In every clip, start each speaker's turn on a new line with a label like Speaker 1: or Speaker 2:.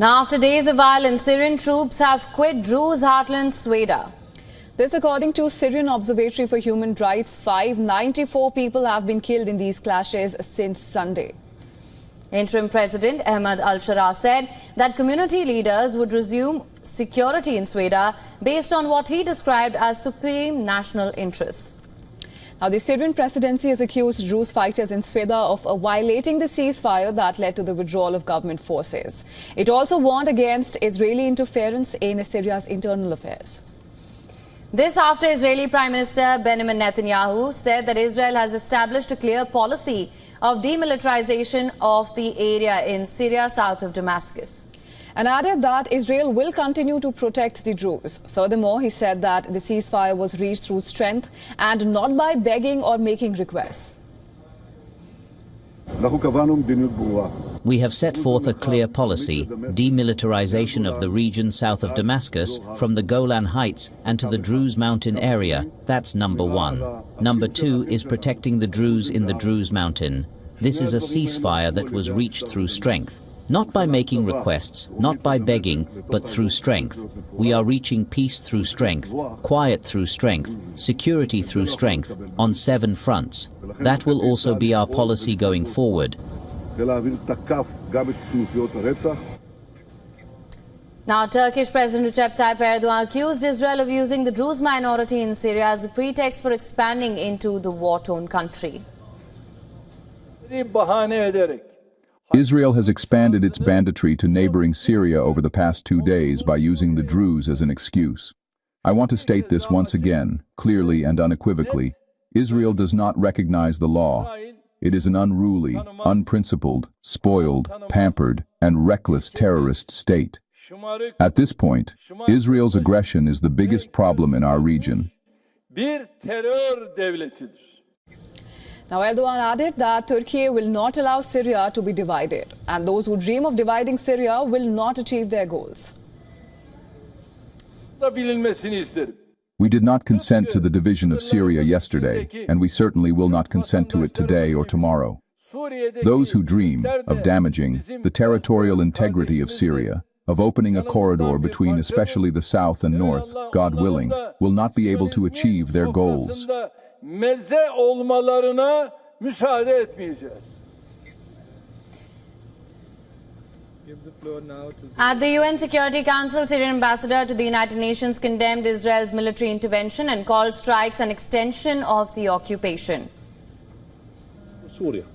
Speaker 1: Now, after days of violence, Syrian troops have quit Druze heartland Sweida.
Speaker 2: This according to Syrian Observatory for Human Rights. 594 people have been killed in these clashes since Sunday.
Speaker 1: Interim President Ahmad Al-Sharaa said that community leaders would resume security in Sweida based on what he described as supreme national interests.
Speaker 2: Now, the Syrian presidency has accused Druze fighters in Sweida of violating the ceasefire that led to the withdrawal of government forces. It also warned against Israeli interference in Syria's internal affairs.
Speaker 1: This after Israeli Prime Minister Benjamin Netanyahu said that Israel has established a clear policy of demilitarization of the area in Syria south of Damascus.
Speaker 2: And added that Israel will continue to protect the Druze. Furthermore, he said that the ceasefire was reached through strength and not by begging or making requests.
Speaker 3: We have set forth a clear policy, demilitarization of the region south of Damascus, from the Golan Heights and to the Druze mountain area. That's number one. Number two is protecting the Druze in the Druze mountain. This is a ceasefire that was reached through strength. Not by making requests, not by begging, but through strength. We are reaching peace through strength, quiet through strength, security through strength, on 7 fronts. That will also be our policy going forward.
Speaker 1: Now, Turkish President Recep Tayyip Erdogan accused Israel of using the Druze minority in Syria as a pretext for expanding into the war-torn country.
Speaker 4: Israel has expanded its banditry to neighboring Syria over the past 2 days by using the Druze as an excuse. I want to state this once again, clearly and unequivocally. Israel does not recognize the law. It is an unruly, unprincipled, spoiled, pampered, and reckless terrorist state. At this point, Israel's aggression is the biggest problem in our region.
Speaker 2: Now, Erdogan added that Turkey will not allow Syria to be divided, and those who dream of dividing Syria will not achieve their goals.
Speaker 4: We did not consent to the division of Syria yesterday, and we certainly will not consent to it today or tomorrow. Those who dream of damaging the territorial integrity of Syria, of opening a corridor between especially the south and north, God willing, will not be able to achieve their goals.
Speaker 5: Meze olmalarına müsaade etmeyeceğiz.
Speaker 1: At the UN Security Council, Syrian ambassador to the United Nations condemned Israel's military intervention and called strikes an extension of the occupation.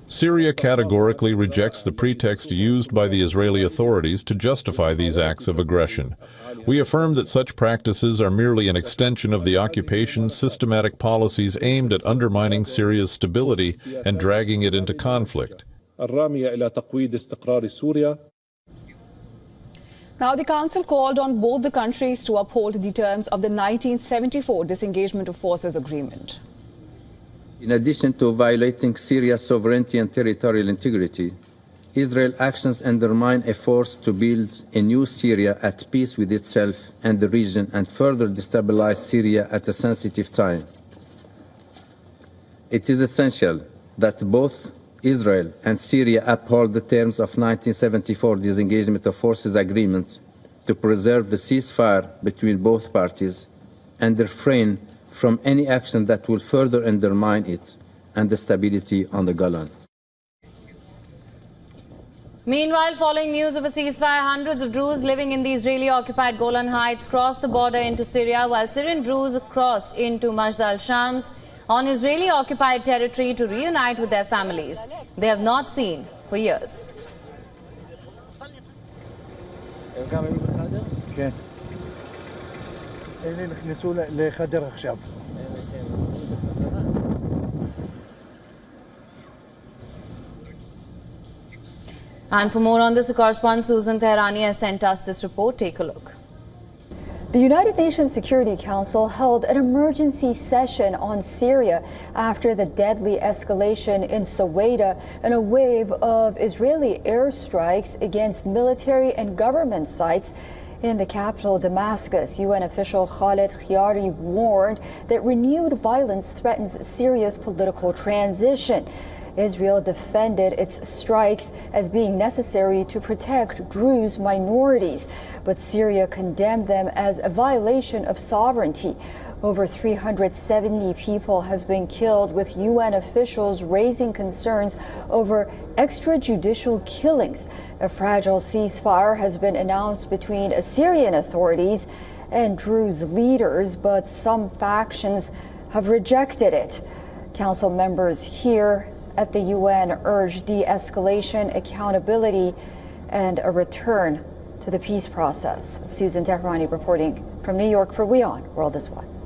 Speaker 6: Syria categorically rejects the pretext used by the Israeli authorities to justify these acts of aggression. We affirm that such practices are merely an extension of the occupation's systematic policies aimed at undermining Syria's stability and dragging it into conflict.
Speaker 2: Now, the Council called on both the countries to uphold the terms of the 1974 Disengagement of Forces Agreement.
Speaker 7: In addition to violating Syria's sovereignty and territorial integrity, Israel's actions undermine efforts to build a new Syria at peace with itself and the region and further destabilize Syria at a sensitive time. It is essential that both Israel and Syria uphold the terms of 1974 Disengagement of Forces Agreement to preserve the ceasefire between both parties and refrain from any action that will further undermine it and the stability on the Golan.
Speaker 1: Meanwhile, following news of a ceasefire, hundreds of Druze living in the Israeli-occupied Golan Heights crossed the border into Syria, while Syrian Druze crossed into Majd al-Shams on Israeli-occupied territory to reunite with their families they have not seen for years. And for more on this, correspondent Susan Tehrani has sent us this report. Take a look.
Speaker 8: The United Nations Security Council held an emergency session on Syria after the deadly escalation in Sweida and a wave of Israeli airstrikes against military and government sites in the capital Damascus. UN official Khalid Khiari warned that renewed violence threatens Syria's political transition. Israel defended its strikes as being necessary to protect Druze minorities, but Syria condemned them as a violation of sovereignty. Over 370 people have been killed, with UN officials raising concerns over extrajudicial killings. A fragile ceasefire has been announced between Syrian authorities and Druze leaders, but some factions have rejected it. Council members here at the UN urge de-escalation, accountability, and a return to the peace process. Susan Tehrani reporting from New York for WION World is One.